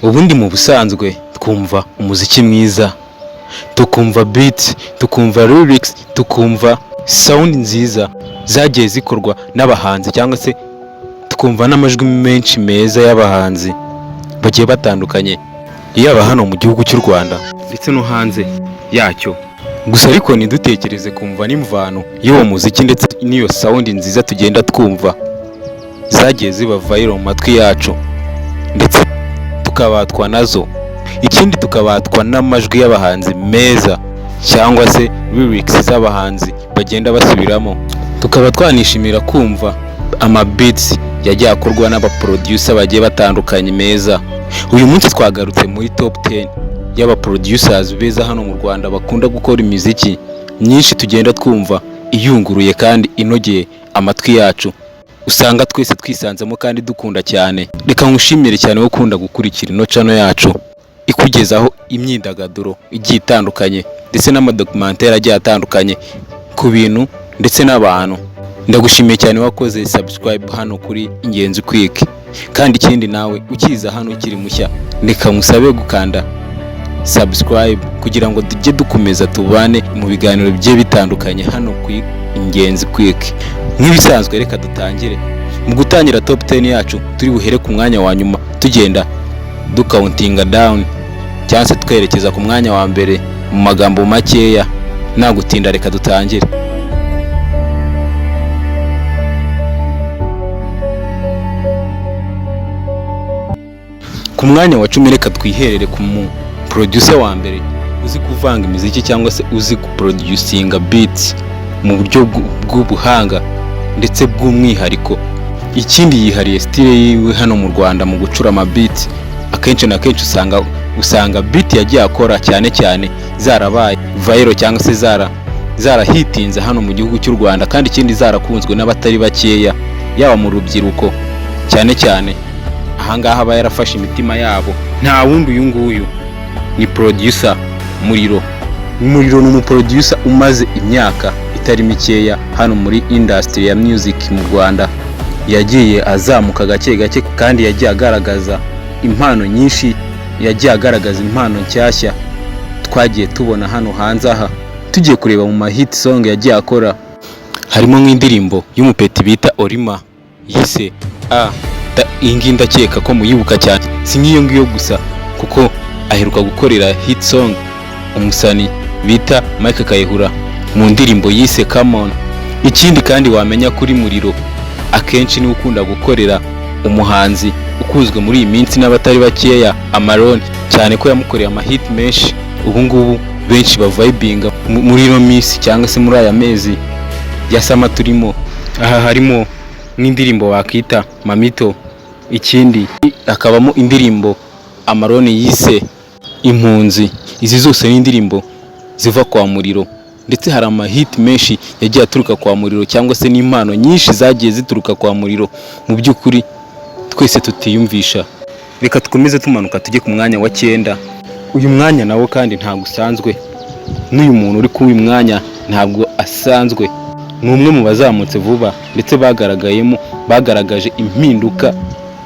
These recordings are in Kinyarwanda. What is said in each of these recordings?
ubundi mu busanzwe twumva umuziki mwiza, tukumva beats, tukumva lyrics, tukumva sound nziza zagiye zikorwa n'abahanzi, cyangwa se tukumva n'amajwi menshi meza y'abahanzi bagiye batandukanye, yaba hano mu gihugu cy'u Rwanda ndetse no hanze yacyo. Gusa ariko ntidutekereze kumva n'imvano y'uwo muziki ndetse n'iyo sound nziza tugenda twumva zagiye ziba viral mu matwi yacu, ndetse tukabatwa nazo. Ikindi tukabatwa n'amajwi y'abahanzi meza, cyangwa se lyrics z'abahanzi bagenda basubiramo. Tukaba twanishimira kumva beats yagiye akorwa n'abaproducer bagiye batandukanye meza. Uyu munsi twagarutse muri top 10 y'abaproducers beza hano mu Rwanda bakunda gukora imiziki myinshi tugenda twumva iyunguruye kandi inogeye amatwi yacu, usanga twese twisanzemo kandi dukunda cyane. Reka nkushimire cyane wo ukunda gukurikira ino channel yacu ikugezaho imyidagaduro igiye itandukanye ndetse n'amadocumentary agiye atandukanye ku bintu ndetse n'abantu. Ndagushimiye cyane wakoze subscribe hano kuri Ingenzi Quick, kandi ikindi nawe ukiza hano ukiri mushya, reka musabe gukanda subscribe kugira ngo tujye dukomeza tubane mu biganiro bigiye bitandukanye hano ku Ingenzi Quick. Nk'ibisanzwe reka dutangire. Mu gutangira top 10 yacu turi buhere ku mwanya wa nyuma tugenda ducountinga down, cyangwa se twerekeza ku mwanya wa mbere mu magambo makeya. Nta gutinda, reka dutangire. Ku mwanya wa 10 reka twiherere ku producer wa mbere uzi kuvanga imiziki cyangwa se uzi kuproducinga beats mu buryo bw'ubuhanga ndetse bw'umwihariko. Ikindi yihariye style yiwe hano mu Rwanda mu gucura beats. Akenshi na kenshi usanga beat yagiye akora cyane zarabaye viral cyangwa se zarahitinze hano mu gihugu cy'u Rwanda, kandi ikindi zarakunzwe n'abatari bakeya, yaba mu rubyiruko cyane. Ahangaha aba yarafashe imitima yabo. Nta wundi uyu nguyu ni producer Muriro. Muriro ni umuproducer umaze imyaka itari mikeya hano muri industry ya music mu Rwanda. Yagiye azamuka gake kandi yagiye agaragaza impano nyinshi, yagiye agaragaza impano nshyashya twagiye tubona hano hanze aha. Tugiye kureba mu hit song yagiye akora, harimo nk'indirimbo y'umupeti bita Orima yise ingi, ndakeka ko muyibuka cyane. Si nk'iyo ngiyo gusa, kuko aheruka gukorera hit song umusani bita Mike Kayihura mu ndirimbo yise Come On. Ikindi kandi wamenya kuri Muriro, akenshi ni ukunda gukorera umuhanzi ukuzwe muri iyi minsi n'abatari bakeya, Amaron, cyane ko yamukoreye hit menshi. Ubu ngubu benshi bavibinga muri ino minsi cyangwa se muri aya mezi ya sama turimo. Aha harimo nk'indirimbo bakita Mamito. Ikindi akabamo indirimbo Amaron yise Impunzi. Izi zose ni indirimbo ziva kwa Muriro, ndetse hari hit menshi yagiye aturuka kwa Muriro, cyangwa se n'impano nyinshi zagiye zituruka kwa Muriro mu by'ukuri twese tutiyumvisha. Reka tukomeze tumanuka tujye ku mwanya wa 9. Uyu mwanya nawo kandi ntabwo usanzwe, n'uyu muntu uri ku uyu mwanya ntabwo asanzwe. Ni umwe mu bazamutse vuba ndetse bagaragaje impinduka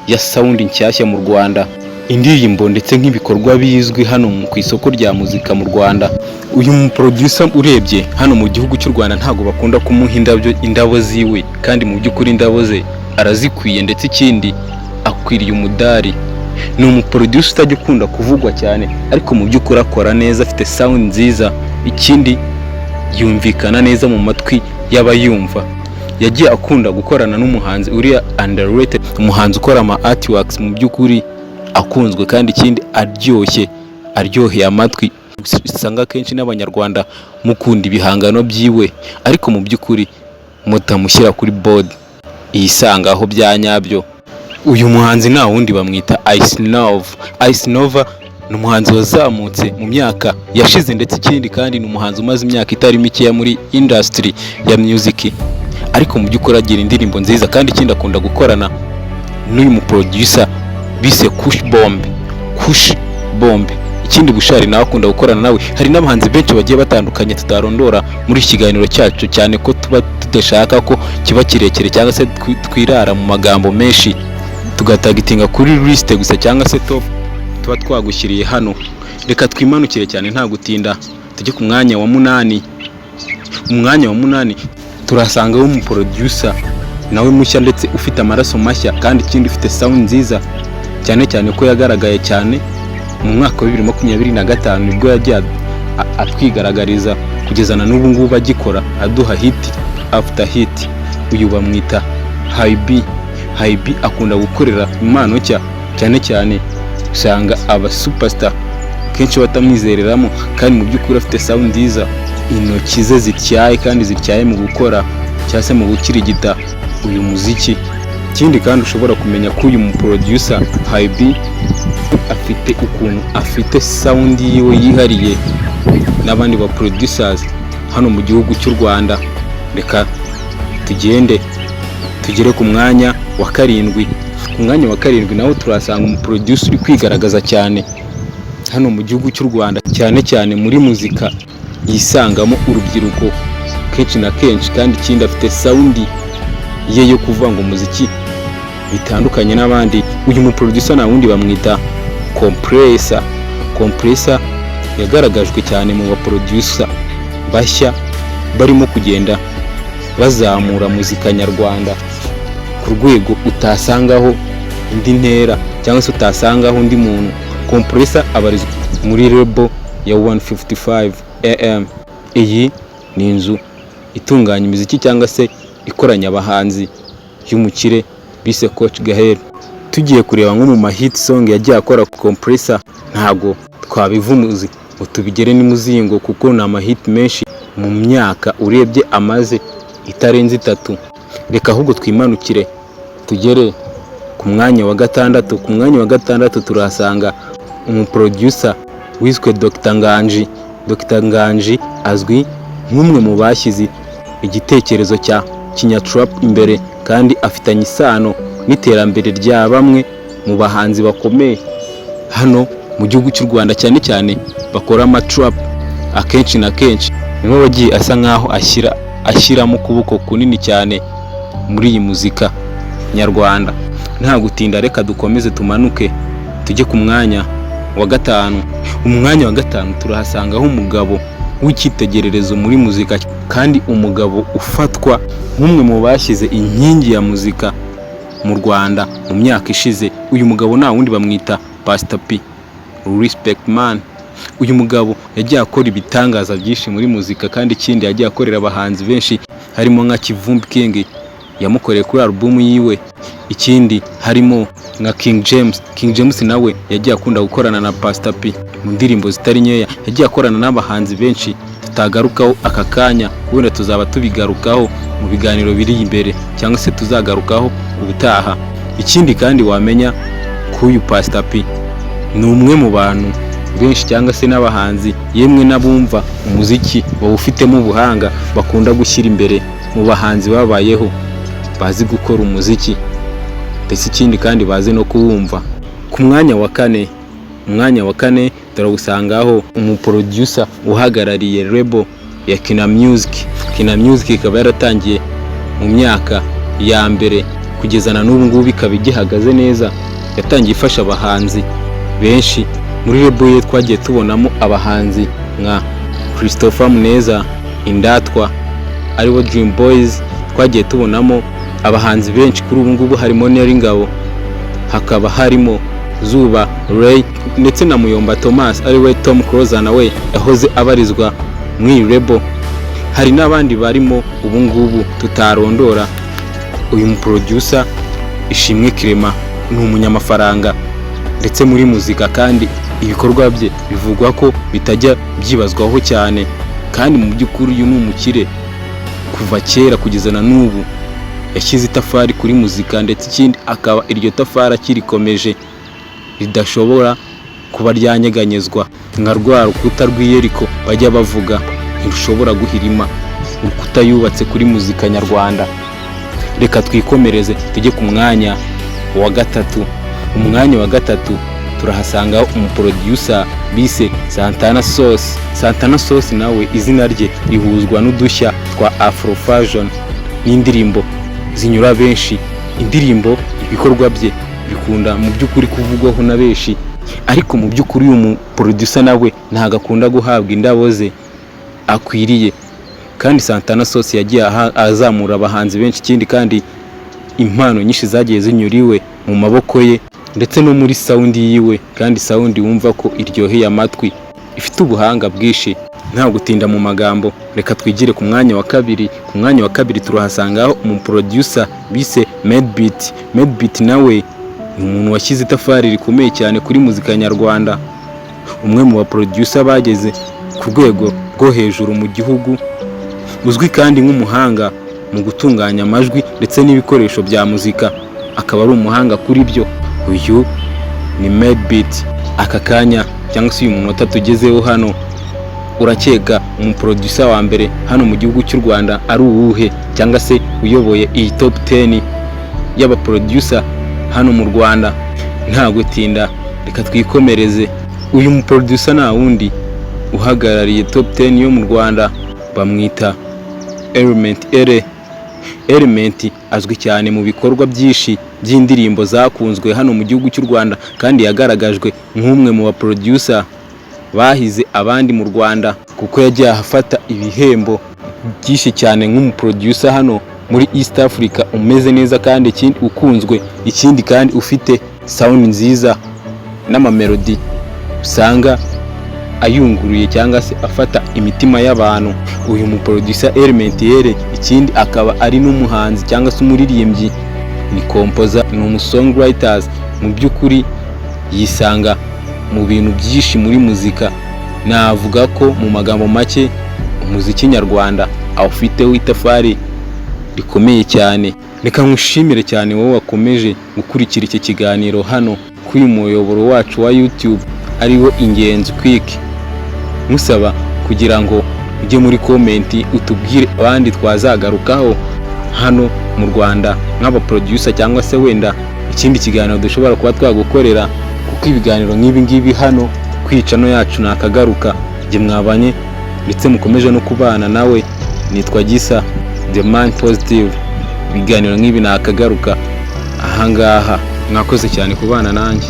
ya sound nshyashya mu Rwanda, indirimbo ndetse nk'ibikorwa bizwi hano ku isoko rya muzika mu Rwanda. Uyu producer urebye hano mu gihugu cy'u Rwanda ntabwo bakunda kumuha indabo ziwe, kandi mu by'ukuri indabo ze arazikwiye, ndetse ikindi akwiriye umudari. Ni umuproducer utajya ukunda kuvugwa cyane, ariko mu by'ukuri akora neza, afite sound nziza. Ikindi yumvikana neza mu matwi y'abayumva. Yagiye akunda gukorana n'umuhanzi uri underrated, umuhanzi ukora artworks mu by'ukuri akunzwe, kandi ikindi aryoheye amatwi. Usanga kenshi n'abanyarwanda mukunda ibihangano byiwe, ariko mu by'ukuri mutamushyira kuri board iyisangaho bya nyabyo. Uyu muhanzi nta wundi bamwita Ice Nova. Ni umuhanzi wazamutse mu myaka yashize, ndetse ikindi kandi ni umuhanzi umaze imyaka itari mikeya muri industry ya music, ariko mu by'ukuri agira indirimbo nziza. Kandi ikindi akunda gukorana n'uyu muproducer bise Kush Bombe. Ikindi Bushari nawe akunda gukorana nawe. Hari n'abahanzi benshi bagiye batandukanye tutarondora muri iki kiganiro cyacu, cyane ko tuba tudashaka ko kiba kirekire cyangwa se twirara mu magambo menshi tugatagitinga kuri list gusa cyangwa se top tuba twagushyiriye hano. Reka twimanukire cyane nta gutinda tujye ku mwanya wa 8. Umwanya wa 8 turasangaho umuproducer nawe mushya ndetse ufite amaraso mashya kandi ikindi ufite sound nziza cyane cyane ko yagaragaye cyane mu mwaka wa 2025 nibwo yagiye atwigaragariza kugeza na n'ubu ngubu agikora aduha hit after hit. Uyu bamwita High B akunda gukorera impano nshya cyane cyane usanga aba superstar kenshi batamwizereramo kandi mu by'ukuri afite sound nziza, intoki ze zityaye kandi zityaye mu gukora cyangwa se mu gukirigita uyu muziki. Ikindi kandi ushobora kumenya ko uyu muproducer High B afite ukuntu afite sound yiwe yihariye n'abandi ba producers hano mu gihugu cy'u Rwanda. Reka tugere ku mwanya wa 7. Ku mwanya wa 7 naho turasanga umuproducer uri kwigaragaza cyane hano mu gihugu cy'u Rwanda, cyane cyane muri muzika yisangamo urubyiruko kenshi na kenshi, kandi ikindi afite sound ye yo kuvanga umuziki bitandukanye n'abandi. Uyu muproducer na wundi bamwita Compressor yagaragajwe cyane mu baproducer bashya barimo kugenda bazamura muzika nyarwanda ku rwego utasangaho indi ntera cyangwa se utasangaho undi muntu. Compressor abarizwa muri label ya 155 AM. Iyi ni inzu itunganya imiziki cyangwa se ikoranya abahanzi y'umukire bise Coach Gael. Tugiye kureba nko mu ma hit song yagiye akora Compressor, ntago twabivumuzi utubigere ni muzingo kuko na ama hit menshi mu myaka urebye amaze itarenze 3. Reka ahubwo twimanukire tugere ku mwanya wa 6. Ku mwanya wa 6 turasanga umuproducer wiswe Dr. Nganji. Dr. Nganji azwi nk'umwe mu bashyize igitekerezo cya Kinyatrap imbere kandi afitanye isano n'iterambere rya bamwe mu bahanzi bakomeye hano mu gihugu cy'u Rwanda, cyane cyane bakora amatrap. Akenshi na kenshi niwe wagiye asa nkaho ashyiramo ukuboko kunini cyane muri iyi muzika nyarwanda. Nta gutinda reka dukomeze tumanuke tujye ku mwanya wa 5. Umwanya wa 5 turahasangaho umugabo w'icyitegererezo muri muzika kandi umugabo ufatwa nk'umwe mu bashyize inkingi ya muzika mu Rwanda mu myaka ishize. Uyu mugabo nta wundi bamwita Pastor P, Respect Man. Uyu mugabo yagiye akora ibitangaza byinshi muri muzika kandi ikindi yagiye akorera abahanzi benshi harimo nka Kivumbi King yamukoreye kuri album yiwe. Ikindi harimo nka King James nawe yagiye akunda gukorana na Pastor P mu ndirimbo zitari nkeya. Yagiye akorana n'abahanzi benshi tutagarukaho aka kanya, wenda tuzaba tubigarukaho mu biganiro biri imbere cyangwa se tuzagarukaho ubutaha. Ikindi kandi wamenya ko uyu Pastor P ni umwe mu bantu benshi cyangwa se n'abahanzi yemwe n'abumva umuziki bawufitemo ubuhanga bakunda gushyira imbere mu bahanzi babayeho bazi gukora umuziki ndetse ikindi kandi bazi no kuwumva. Ku mwanya wa 4, umwanya wa 4 turagusangaho umuproducer uhagarariye label ya Kina Music. Kina Music ikaba yaratangiye mu myaka ya mbere kugeza na n'ubu ngubu ikaba igihagaze neza. Yatangiye ifasha abahanzi benshi. Muri label ye twagiye tubonamo abahanzi nka Christopher Muneza, Indatwa aribo Dream Boys. Twagiye tubonamo abahanzi benshi kuri ubu ngubu harimo Neringabo, hakaba harimo Zuba Ray ndetse na Muyomba Thomas ariwe Tom Closer nawe yahoze abarizwa muri label. Hari n'abandi barimo ubu ngubu tutarondora. Uyu muproducer Ishimwe Clement ni umunyamafaranga ndetse muri muzika kandi ibikorwa bye bivugwa ko bitajya byibazwaho cyane, kandi mu by'ukuri uyu ni umukire kuva kera kugeza na n'ubu. Yashyize itafari kuri muzika ndetse ikindi akaba iryo tafari akirikomeje ridashobora kuba ryanyeganyezwa nka rwa rukuta rw'Iyeriko bajya bavuga ntirushobora guhirima, urukuta yubatse kuri muzika nyarwanda. Reka twikomereze tujye ku mwanya wa 3. Umwanya wa 3 turahasanga umuproducer bise Santana Sauce. Santana Sauce nawe izina rye rihuzwa n'udushya twa Afrofusion n'indirimbo zinyura benshi. Indirimbo ibikorwa bye bikunda mu by'ukuri kuvugwaho na benshi ariko mu by'ukuri uyu mu producer nawe ntago akunda guhabwa indabo ze akwiriye. Kandi Santana Sauce yagiye azamura abahanzi benshi, ikindi kandi impano nyinshi zagiye zinyuriwe mu maboko ye ndetse no muri sound yiwe, kandi sound wumva ko iryoheye amatwi, ifite ubuhanga bwinshi. Nta gutinda mu magambo, reka twigire ku mwanya wa kabiri. Ku mwanya wa kabiri turahasangaho umu producer bise Medbeat. Medbeat nawe ni umuntu washyize itafari rikomeye cyane kuri muzika nyarwanda, umwe mu ba producer bageze ku rwego rwo hejuru mu gihugu, uzwi kandi nk'umuhanga mu gutunganya amajwi ndetse n'ibikoresho bya muzika, akaba ari umuhanga kuri byo. Uyu ni Medbeat. Aka kanya cyangwa se uyu munota tugezeho hano, urakeka umu producer wa mbere hano mu gihugu cy'u Rwanda ari uwuhe, cyangwa se uyoboye iyi top 10 y'aba producer hano mu Rwanda? Nta gutinda, reka twikomereze. Uyu mu producer nta wundi uhagarariye top 10 yo mu Rwanda, bamwita Element Ere. Element azwi cyane mu bikorwa byinshi by'indirimbo zakunzwe hano mu gihugu cy'u Rwanda, kandi yagaragajwe nk'umwe mu ba producer bahize abandi mu Rwanda, kuko yagiye afata ibihembo byinshi cyane nk'umu producer hano muri East Africa umeze neza kandi ikindi ukunzwe, ikindi kandi ufite sound nziza n'amamelody usanga ayunguruye cyangwa se afata imitima y'abantu. Uyu mu producer Element Ere ikindi akaba ari n'umuhanzi cyangwa se umuririmbyi, ni composer, ni umusongwriters. Mu by'ukuri yisanga mu bintu byinshi muri muzika. Navuga ko mu magambo make umuziki nyarwanda awufiteho itafari rikomeye cyane. Reka nkushimire cyane wowe wakomeje gukurikira iki kiganiro hano kuri muyoboro wacu wa YouTube ariwo Ingenzi Quick. Musaba kugira ngo ujye muri comment utubwire abandi twazagarukaho hano mu Rwanda nk'aba producer, cyangwa se wenda ikindi kiganiro dushobora kuba twagukorera, kuko ibiganiro nk'ibi ngibi hano kwica no yacu nakagaruka. Jye mwabanye ndetse mukomeje no kubana nawe, nitwa Gisa The Man Positive. Ibiganiro nk'ibi nakagaruka ahangaha. Mwakoze cyane kubana nanjye.